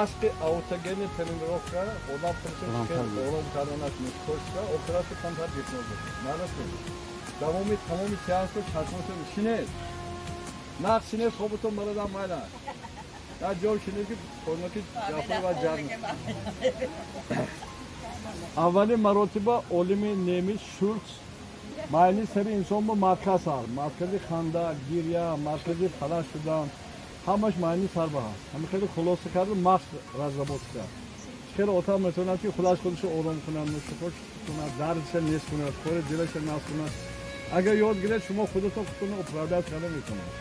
маски аутогенни тренировка, одам причинske орон канонаш мишкошка, операция контакт гипноза. Нарасте. Тамоми театр чашмосе шине. Нах шине собото марадан майла. Я жол шине ки конаки ҷафар ва ҷарм. Аввали маротиба олими Немис Шульц майли сари инсон бо марказ ҳаст. Маркази ханда, гиря, маркази фалаш шудан. Ҳамаш майни сарба ҳаст. Ҳами хеле хулоса карда мағз разработ кард. Хеле одам метавонад ки худаш худашро ором кунад, нӯшокош кунад, дардша нест кунад, кори дилаша наст кунад. Агар ёд гирад, шумо худатон худтон управлят карда метавонад.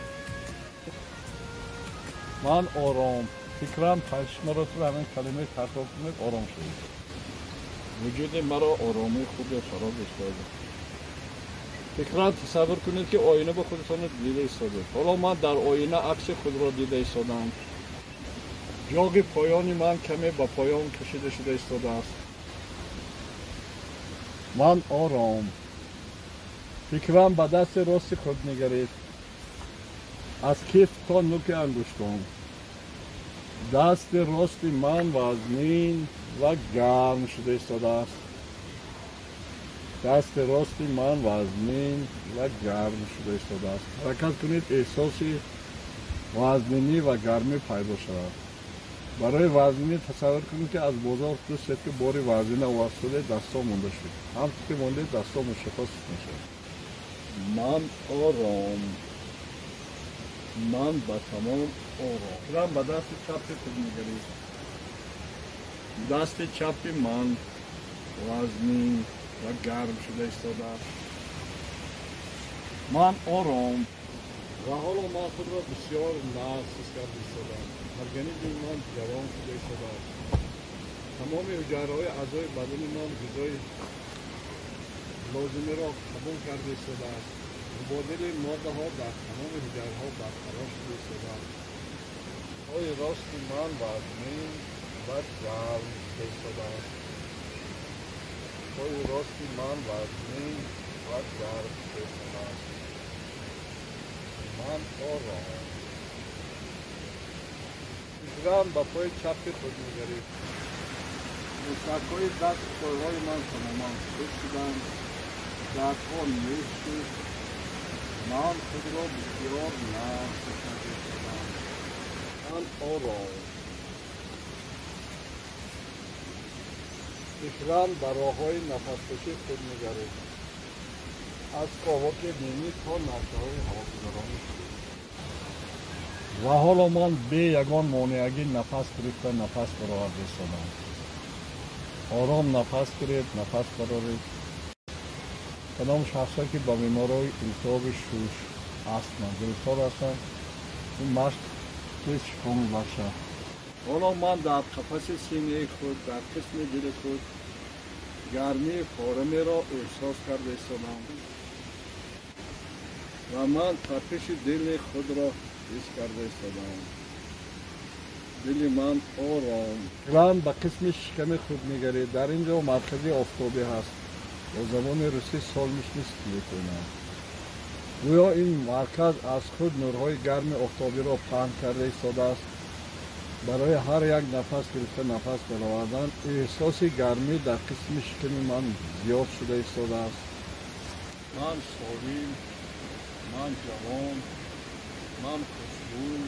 Ман ором. Фикрам пашмаротро ҳамин калимаи таҳқиқ кунед, ором шудед. Вуҷуди маро оромии хуби хароб истода. Фикран тасаввур кунед ки оина ба худтон дида истодед. Ҳоло ман дар оина акси худро дида истодам. ҷоги поёни ман каме ба поён кашида шуда истодааст. Ман ором. Фикрам ба дасти рости худ нигаред. аз киф то нуки ангуштон. Дасти рости ман вазнин ва гарм шуда истодааст. Дасти рости ман вазнин ва гарм шуда истодааст. ҳаракат кунед эҳсоси вазнинӣ ва гармӣ пайдо шавад. барои вазнинӣ тасаввур кунед ки аз бозор дӯстед ки бори вазнина оваршуда дастҳо монда шуд. ҳамчун ки мондед дастҳо мушаххос мешавад. ман ором. ман ба тамом ором. Фикрам ба дасти чапи худ нигаред. дасти чапи ман вазнин ва гарм шуда истодааст. ман ором. ва ҳоло ман худро бисёр нафс карда истодам. организми ман ҷавон шуда истодааст. тамоми ҳуҷайраҳои аъзои бадани ман ғизои лозимиро қабул карда истодааст. мубодили моддаҳо дар тамоми ҳуҷайраҳо барқарор шуда истодааст. ҳои рости ман вазнин ва гарм шуда истодааст. ҳои рости ман вазнин ва гарм шуда истодааст. ман ором. Фикрам ба пои чапи худ нигаред. мушакҳои дасту пойҳои ман тамоман худ шуданд. дардҳо нест шуд. ман худро бисёр нафс карда истодам. ман ором. фикрам ба роҳҳои нафаскашӣ худ нигаред. аз қовоки динӣ то навшаҳои ҳавогузаронӣ шудед. ва ҳоло ман бе ягон монеагӣ нафас гирифта нафас бароварда истодам. ором нафас гиред, нафас бароред. кадом шахсҳое ки ба бемории илтиҳоби шуш, астма гирифтор ҳастанд, ин машқ тест шифо мебахшад. ҳоло ман дар қафаси синаи худ, дар қисми дили худ гармии форамеро эҳсос карда истодам. ва ман тапиши дили худро ҳис карда истодам. дили ман ором. фикрам ба қисми шиками худ нигаред. дар ин ҷо маркази офтобӣ ҳаст. бо забони русӣ солнечность мекунад. гӯё ин марказ аз худ нурҳои гарми офтобиро паҳн карда истодааст. барои ҳар як нафас гирифта нафас баровардан эҳсоси гармӣ дар қисми шиками ман зиёд шуда истодааст. ман солим, ман ҷавон, ман хушбӯй,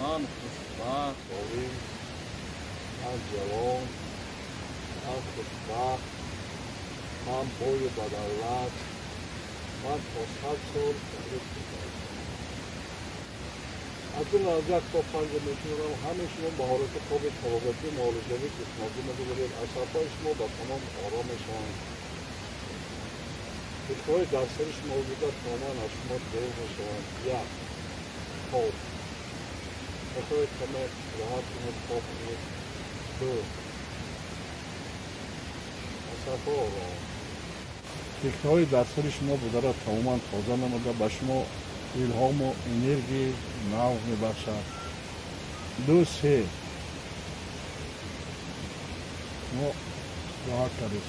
ман хушбахт. солим, ман ҷавон, ман хушбахт, ман бою ба давлат, ман то 100 сол умр дорам. аз ин лаҳза то 5 мешунам. ҳамаи шумо ба ҳолати хоби табобатӣ муолиҷавӣ қисматӣ мебаред. асабҳои шумо ба тамом ором мешаванд. фикрҳои дар сари шумо вуҷуда тамоман аз шумо дур мешаванд. як хоб. мехоҳед каме роҳат кунед, хоб кунед. ду асабҳо ором. фикрҳои дар сари шумо будара тамоман тоза намуда ба шумо илҳому энергии нав мебахшад. ду се шумо роҳат кардед.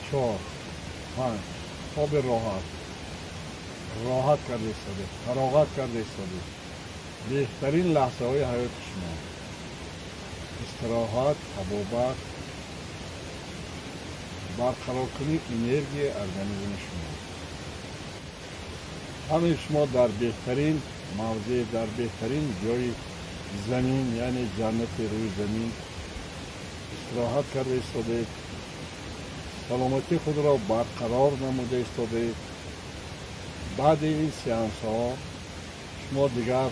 чор панҷ хоби роҳат карда истодед. фароғат карда истодед. بهترین لحظه های حیات شما، استراحت، طبابت، برقرار کنی انرژی ارگانیسم شما. همه شما در بهترین موضع، در بهترین جای زمین، یعنی جنت روی زمین استراحت کرده ایستاده، سلامتی خود را برقرار نموده ایستاده. بعد این سیانس ها شما دیگر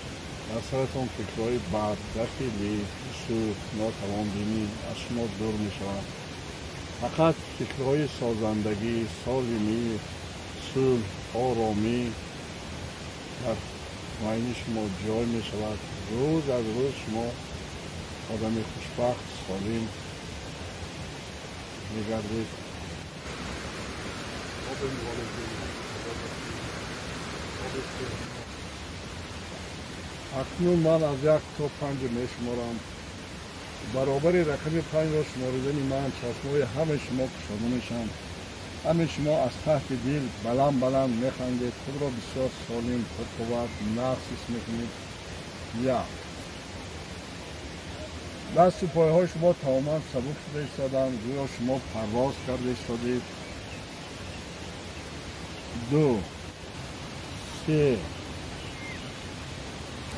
در سرتان فکرهای بد، دخیلی، سود، ناتوان بینی از شما دور می شود. فقط فکرهای سازندگی، سالمی، صلح، آرامی در معین شما جای می شود. روز از روز شما آدم خوشبخت، سالم می گردید. اکنون من از 1 تا 5 می شمارم. برابر رقم 5 را شماریدن من چشمای همه شما کشاده میشم. همه شما از تحت دل بلند بلند میخندید، خود را بسیار سالم، پرقوت، نقص میکنید. یا دست و پای های شما تماما سبک شده ایستادند، گویا شما پرواز کرده ایستادید. 2 3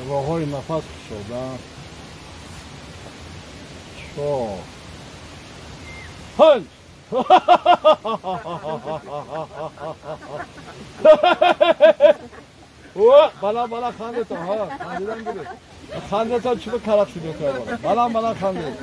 راه های نفس کشادن. 4 5 بلا بلا خندتان ها، خندیدن بده، خندتان چی به کرخ شده که بلا بلا خندید.